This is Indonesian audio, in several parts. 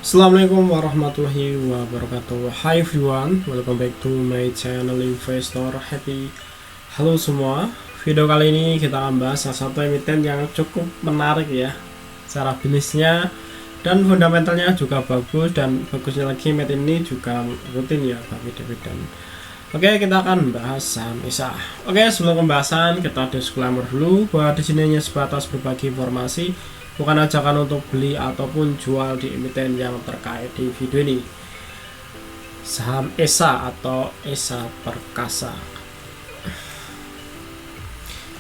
Assalamualaikum warahmatullahi wabarakatuh. Hi everyone, welcome back to my channel Investor Happy. Halo semua, video kali ini kita akan bahas salah satu emiten yang cukup menarik ya, secara bisnisnya dan fundamentalnya juga bagus, dan bagusnya lagi emiten ini juga rutin ya bagi dividen. Oke, kita akan bahas saham ESA. Oke, sebelum pembahasan kita disclaimer dulu bahwa di sini hanya sebatas berbagi informasi, bukan ajakan untuk beli ataupun jual di emiten yang terkait di video ini. Saham ESA atau ESA Perkasa.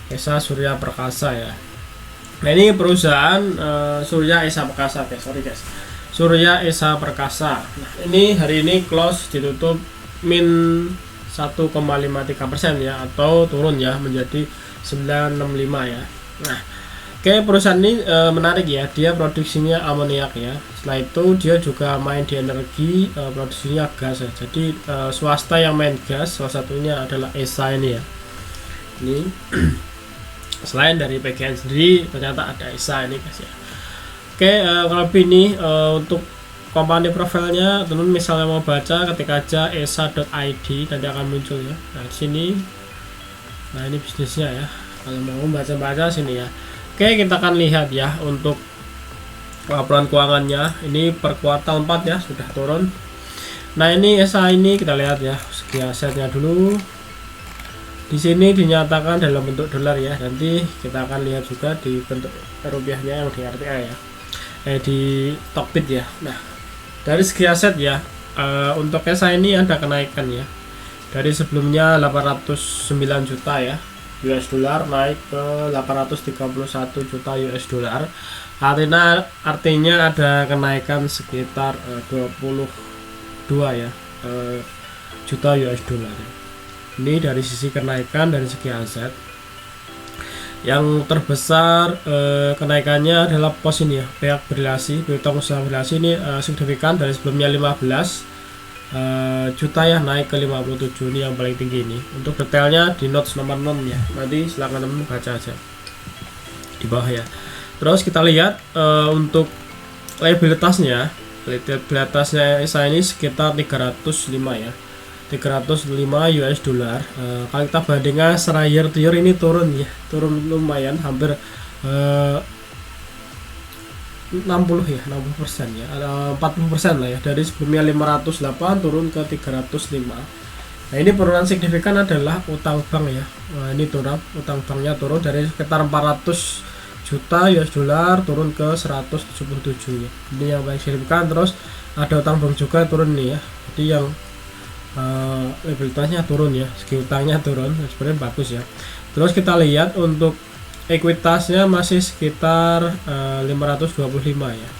ESA Surya Perkasa ya. Nah, ini perusahaan Surya ESA Perkasa guys. Surya ESA Perkasa. Nah, ini hari ini close ditutup min 1,53% ya, atau turun ya menjadi 965 ya. Nah, oke, perusahaan ini menarik ya, dia produksinya amoniak ya. Setelah itu dia juga main di energi, produksinya gas ya. Jadi swasta yang main gas, salah satunya adalah ESA ini ya. Ini selain dari PGN sendiri, ternyata ada ESA ini guys ya. Oke, kalau lebih ini untuk company profilnya, teman misalnya mau baca, ketik aja esa.id nanti akan muncul ya. Nah, di sini, nah ini bisnisnya ya. Kalau mau baca-baca sini ya. Oke, kita akan lihat ya untuk laporan keuangannya. Ini per kuartal 4 ya, sudah turun. Nah, ini ESA ini kita lihat ya, segi asetnya dulu. Di sini dinyatakan dalam bentuk dolar ya. Nanti kita akan lihat juga di bentuk rupiahnya yang di RTA ya. Di Tokbit ya. Nah, dari segi aset ya, untuk ESA ini ada kenaikan ya. Dari sebelumnya 809 juta ya US dollar naik ke 831 juta US dollar. Artinya ada kenaikan sekitar 22 ya juta US dollar. Ini dari sisi kenaikan dari segi aset. Yang terbesar kenaikannya adalah pos ini ya, pihak berrelasi, piutang usaha berrelasi ini signifikan dari sebelumnya 15 juta ya naik ke 57, ini yang paling tinggi ini. Untuk detailnya di notes nomor 6 ya, nanti silahkan teman baca aja di bawah ya. Terus kita lihat untuk liabilitasnya ESA ini sekitar 305 ya, 305 US dollar. Kalau kita bandingkan secara year to year ini turun ya, turun lumayan, hampir 60% ya, 40% lah ya, dari sebelumnya 508 turun ke 305. Nah, ini penurunan signifikan adalah utang bank ya. Nah, ini turun, utang banknya turun dari sekitar 400 juta US dollar turun ke 177 ya. Ini yang paling signifikan. Terus ada utang bank juga turun nih ya. Jadi yang liabilitasnya turun ya, segi utangnya turun, sebenarnya bagus ya. Terus kita lihat untuk ekuitasnya masih sekitar 525 ya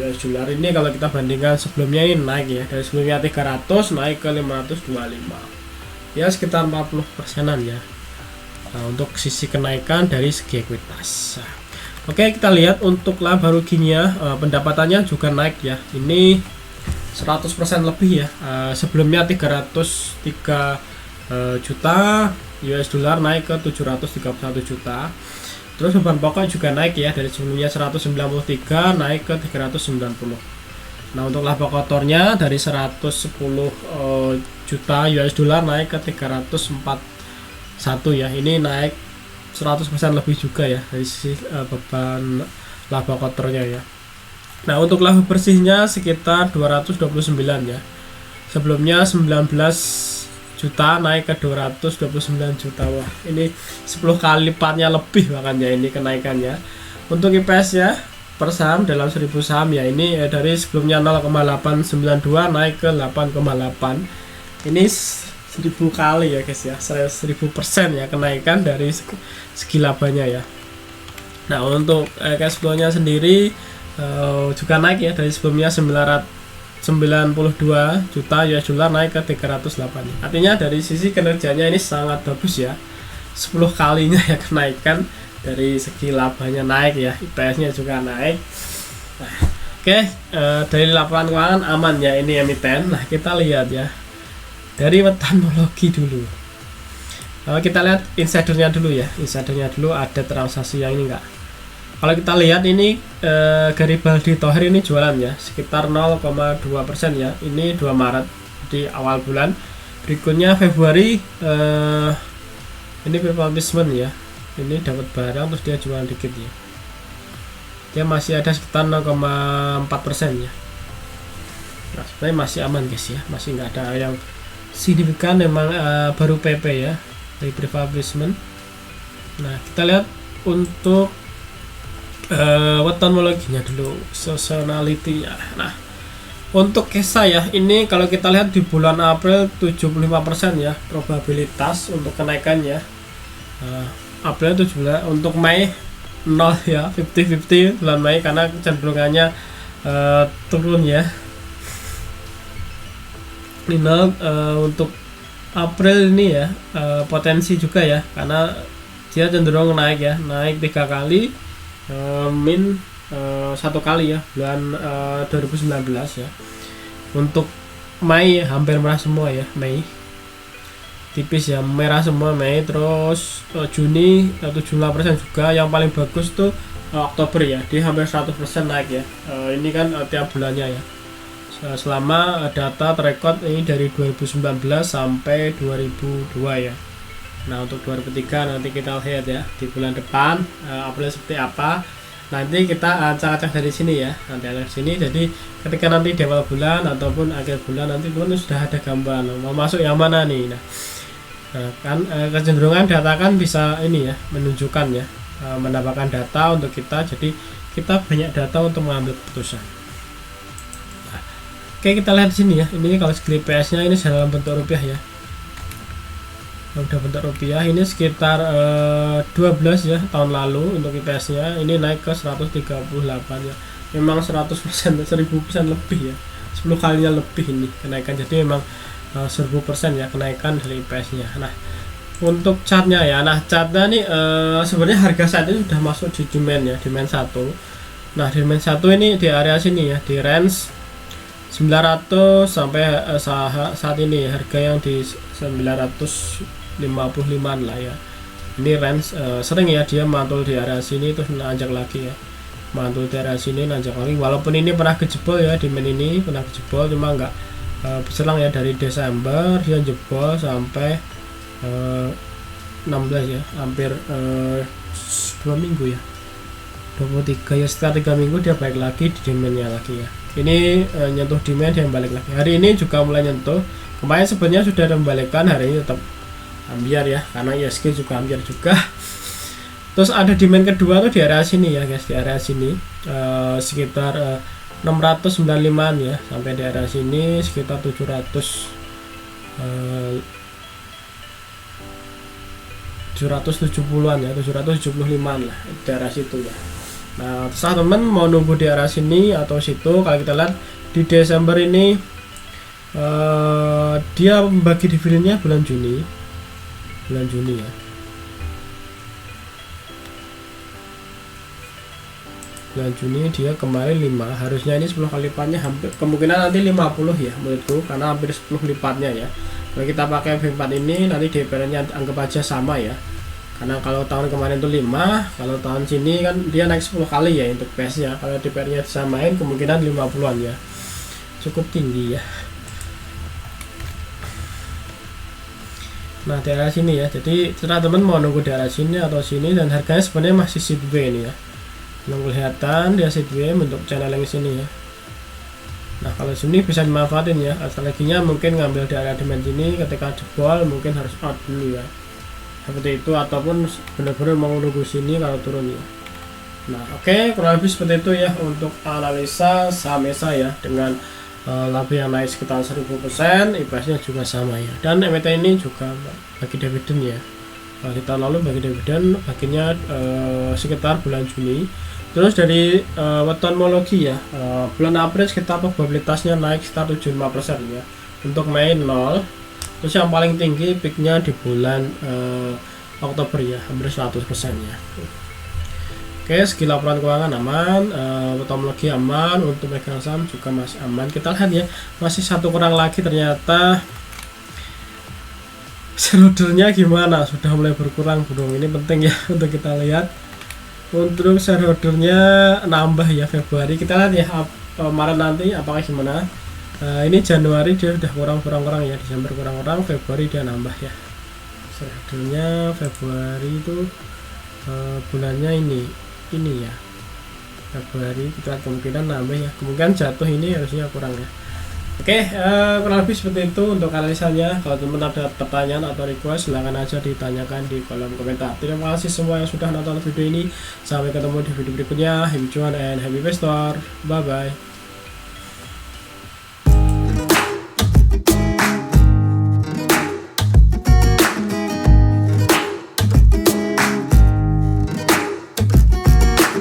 US dollar. Ini kalau kita bandingkan sebelumnya ini naik ya, dari sebelumnya 300 naik ke 525 ya, sekitar 40%an ya. Nah, untuk sisi kenaikan dari segi ekuitas. Oke, kita lihat untuk laba ruginya, pendapatannya juga naik ya, ini 100% lebih ya. Sebelumnya 303 juta US dollar naik ke 731 juta. Terus beban pokok juga naik ya, dari sebelumnya 193 naik ke 390. Nah, untuk laba kotornya dari 110 juta US dollar naik ke 341 ya. Ini naik 100% lebih juga ya dari sisi beban laba kotornya ya. Nah, untuk laba bersihnya sekitar 229 ya. Sebelumnya 19 juta naik ke 229 juta. Wah, ini 10 kali lipatnya lebih makanya ini kenaikannya. Untuk IPS ya per saham dalam 1000 saham ya, ini dari sebelumnya 0,892 naik ke 8,8. Ini 1000 kali ya guys ya, 1000% ya kenaikan dari segi labanya ya. Nah, untuk cash flow-nya sendiri juga naik ya, dari sebelumnya 992 juta US dollar naik ke 308. Artinya dari sisi kinerjanya ini sangat bagus ya, 10 kalinya ya kenaikan, dari segi labanya naik ya, IPS-nya juga naik. Nah, oke, dari laporan keuangan aman ya ini emiten. Nah, kita lihat ya dari wetanologi dulu. Kita lihat insidernya dulu ya. Insidernya dulu ada transaksi yang ini enggak. Kalau kita lihat ini Garibaldi Thohir ini jualan ya sekitar 0,2% ya. Ini 2 Maret di awal bulan. Berikutnya Februari ini refurbishment ya. Ini dapat barang terus dia jualan dikit ya. Dia masih ada sekitar 0,4% ya. Nah, sebenarnya masih aman guys ya. Masih nggak ada yang signifikan, memang baru PP ya dari refurbishment. Nah, kita lihat untuk wetonmologinya dulu, seasonality-nya. Nah, untuk KESA ya, ini kalau kita lihat di bulan April 75% ya probabilitas untuk kenaikannya. April 17, untuk Mei 0 ya, 50-50 bulan Mei karena cenderungannya turun ya. Ini untuk April ini ya potensi juga ya karena dia cenderung naik ya, naik 3 kali min 1 kali ya bulan 2019 ya. Untuk Mei hampir merah semua ya, Mei tipis ya, merah semua Mei. Terus Juni 75% juga. Yang paling bagus tuh Oktober ya, dia hampir 100% naik ya. Ini kan tiap bulannya ya, selama data terekod ini dari 2019 sampai 2002 ya. Nah, untuk 2003 nanti kita lihat ya di bulan depan April seperti apa. Nanti kita acak-acak dari sini ya, nanti dari sini. Jadi ketika nanti di awal bulan ataupun akhir bulan nanti teman sudah ada gambaran mau masuk yang mana nih. Nah kan kecenderungan data kan bisa ini ya menunjukkan ya, mendapatkan data untuk kita. Jadi kita banyak data untuk mengambil keputusan. Nah, oke, kita lihat di sini ya. Ini kalau segi PS-nya ini dalam bentuk rupiah ya. Udah bentuk rupiah ini sekitar 12 ya tahun lalu. Untuk IPS-nya ini naik ke 138 ya. Memang 100%, 1000% lebih ya. 10 kalinya lebih ini kenaikan. Jadi memang 1000% ya kenaikan dari IPS-nya. Nah, untuk chartnya ya. Nah, chartnya nih sebenarnya harga saat ini sudah masuk di demand ya, demand 1. Nah, demand 1 ini di area sini ya, di range 900 sampai saat ini harga yang di 955 lah ya. Ini range sering ya dia mantul di area sini terus nanjak lagi ya, mantul di area sini nanjak lagi. Walaupun ini pernah kejebol ya, demand ini pernah kejebol, cuma nggak berselang ya. Dari Desember dia jebol sampai 16 ya, hampir 2 minggu ya, 23 ya, sekitar 3 minggu dia balik lagi di demandnya lagi ya. Ini nyentuh demand yang balik lagi. Hari ini juga mulai nyentuh. Kemarin sebenarnya sudah ada membalikkan, hari ini tetap ambiar ya karena ISG juga ambiar juga. Terus ada demand kedua tuh di area sini ya guys, di area sini sekitar 695-an ya, sampai di area sini sekitar 770-an ya, 775-an lah di daerah situ ya. Nah, terserah teman mau nunggu di arah sini atau situ. Kalau kita lihat di Desember ini dia membagi dividennya bulan Juni ya. Bulan Juni dia kemarin 5, harusnya ini 10 kali lipatnya, hampir kemungkinan nanti 50 ya menurutku, karena hampir 10 lipatnya ya. Kalau kita pakai V4 ini nanti DPR-nya anggap aja sama ya. Karena kalau tahun kemarin itu 5, kalau tahun sini kan dia naik 10 kali ya untuk PS-nya. Kalau DPR-nya disamain kemungkinan 50-an ya. Cukup tinggi ya. Nah, di area sini ya. Jadi, teman-teman mau nunggu di area sini atau sini, dan harganya sebenarnya masih sideways ini ya. Belum kelihatan dia sideways untuk channel yang sini ya. Nah, kalau sini bisa dimanfaatin ya. Strateginya mungkin ngambil di area demand sini, ketika jebol mungkin harus out dulu ya. Seperti itu, ataupun benar-benar mau nunggu sini kalau turun ya. Nah, oke, kurang lebih seperti itu ya untuk analisa saham ESA ya, dengan laba yang naik sekitar 1000%, IPS-nya juga sama ya. Dan MT ini juga bagi dividen ya. Kita lalu bagi dividen baginya sekitar bulan Juni. Terus dari wetonmologi ya, bulan April sekitar probabilitasnya naik sekitar 75% ya. Untuk Mei 0. Terus yang paling tinggi peaknya di bulan Oktober ya, hampir 100% ya. Oke, segi laporan keuangan aman, wetonmologi aman, untuk megang saham juga masih aman. Kita lihat ya, masih satu kurang lagi ternyata shareholdernya gimana, sudah mulai berkurang belum, ini penting ya untuk kita lihat. Untuk shareholdernya nambah ya Februari, kita lihat ya Maret nanti apakah gimana. Ini Januari dia sudah kurang ya, Desember kurang, Februari dia nambah ya shareholdernya. Februari itu bulannya ini ya Februari, kita lihat kemungkinan nambah ya, kemungkinan jatuh, ini harusnya kurang ya. Oke, kurang lebih seperti itu untuk analisanya. Kalau teman-teman ada pertanyaan atau request, silahkan aja ditanyakan di kolom komentar. Terima kasih semua yang sudah nonton video ini. Sampai ketemu di video berikutnya. Happy cuan and happy investor. Bye bye.